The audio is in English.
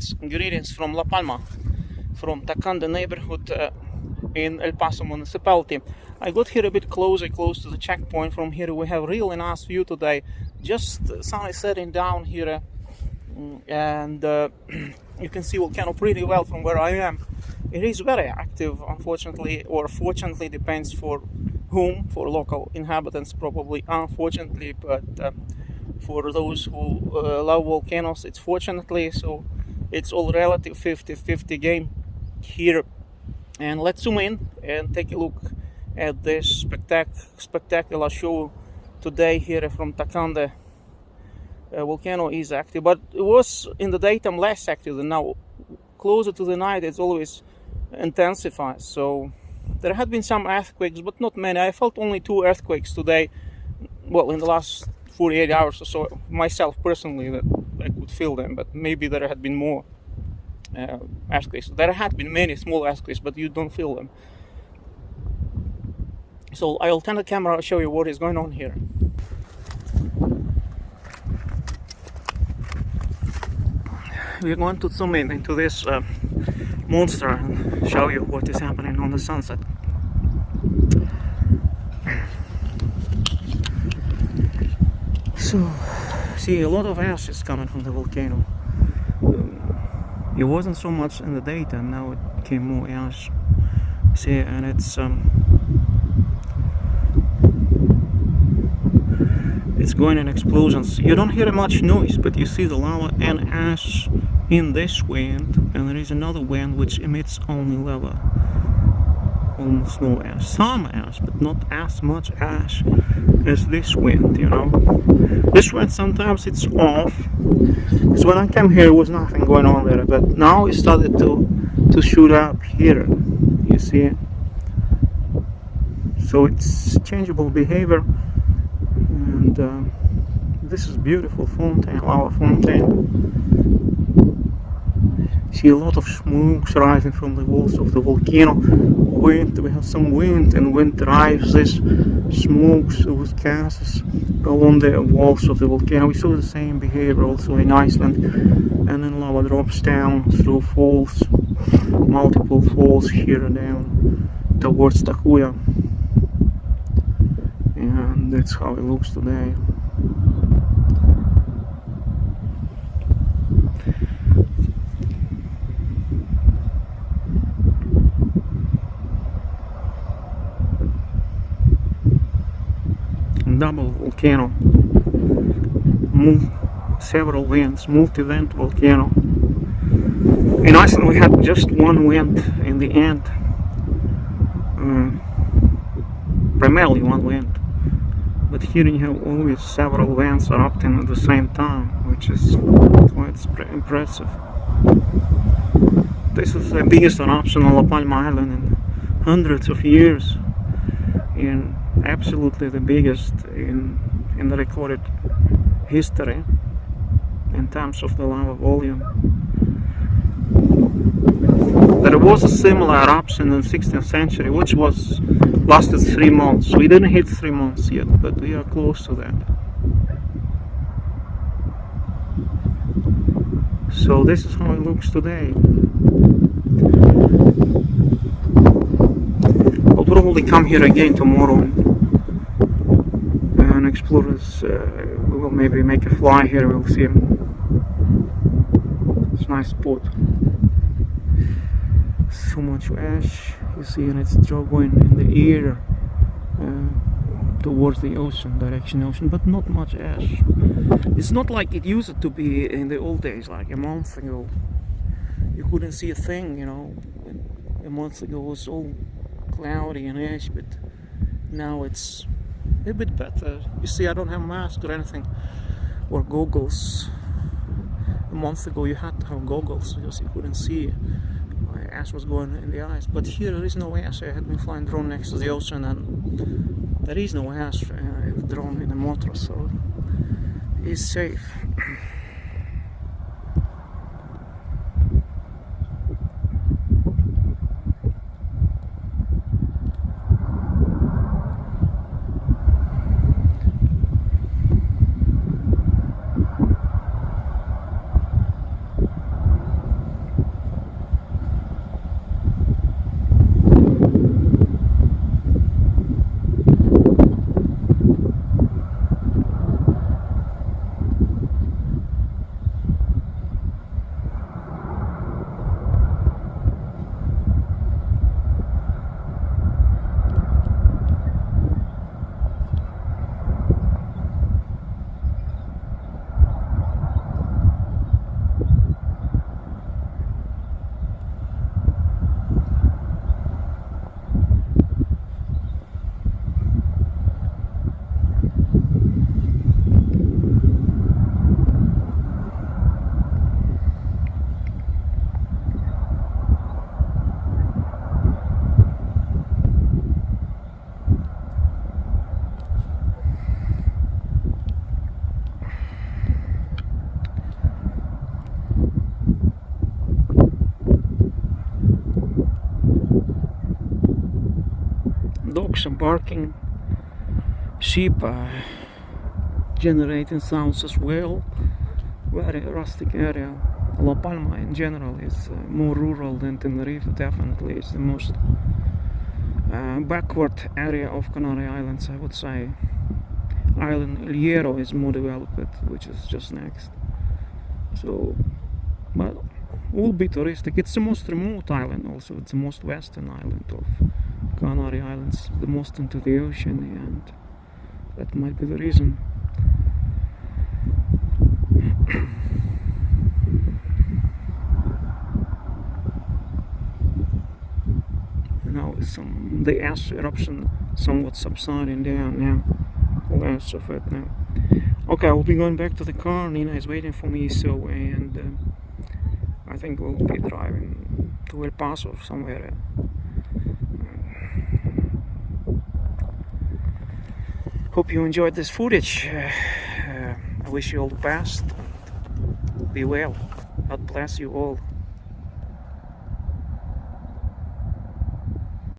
Greetings from La Palma, from Tacande neighborhood in El Paso municipality. I got here a bit close to the checkpoint. From here we have really nice view today. Just sun is setting down here, and you can see Volcano pretty well from where I am. It is very active, unfortunately, or fortunately, depends for whom. For local inhabitants, probably unfortunately, but for those who love volcanoes, it's fortunately. So it's all relative, 50-50 game here. And let's zoom in and take a look at this spectacular show today here from Tacande. Volcano is active, but it was in the daytime less active than now. Closer to the night, it's always intensifies. So there had been some earthquakes, but not many. I felt only 2 earthquakes today. Well, in the last 48 hours or so, myself personally, that I could feel them, but maybe there had been more earthquakes. There had been many small earthquakes, but you don't feel them. So I'll turn the camera and show you what is going on here. We're going to zoom in into this monster and show you what is happening on the sunset. So, see, a lot of ash is coming from the volcano. It wasn't so much in the daytime, now it became more ash. See, and it's going in explosions. You don't hear much noise, but you see the lava and ash in this wind, and there is another wind which emits only lava. Almost no ash. Some ash, but not as much ash as this wind, you know. This wind sometimes it's off. Because when I came here, there was nothing going on there, but now it started to shoot up here. You see? So it's changeable behavior. And this is beautiful fountain, lava fountain. See a lot of smokes rising from the walls of the volcano. Wind, we have some wind, and wind drives this smokes, those gases along the walls of the volcano. We saw the same behavior also in Iceland, and then lava drops down through falls, multiple falls here and down towards Takuya. And that's how it looks today. Double volcano, several winds, multi-vent volcano. In Iceland we had just one wind in the end, primarily one wind, but here you have always several vents erupting at the same time, which is quite impressive. This is the biggest eruption on La Palma Island in hundreds of years, in absolutely the biggest in the recorded history in terms of the lava volume. There was a similar eruption in the 16th century, which lasted 3 months. We didn't hit 3 months yet, but we are close to that. So this is how it looks today. I'll probably come here again tomorrow and explore this. We will maybe make a fly here, we'll see. It's a nice spot. So much ash, you see, and it's going in the air towards the ocean, direction ocean, but not much ash. It's not like it used to be in the old days, like a month ago. You couldn't see a thing, you know. A month ago it was all cloudy and ash, but now it's a bit better. You see, I don't have a mask or anything, or goggles. A month ago you had to have goggles because you couldn't see. Ash was going in the eyes, but here there is no ash. I had been flying drone next to the ocean, and there is no ash in the drone in the motor, so it's safe. barking, sheep generating sounds as well. Very rustic area. La Palma in general is more rural than Tenerife. Definitely it's the most backward area of Canary Islands, I would say. Island El Hierro is more developed, which is just next. So, but will be touristic. It's the most remote island also. It's the most western island of Canary Islands, the most into the ocean, and that might be the reason. Now the ash eruption somewhat subsiding down now. Less of it now. Okay, I'll be going back to the car. Nina is waiting for me, so, and I think we'll be driving to El Paso somewhere. Hope you enjoyed this footage. I wish you all the best. Be well. God bless you all.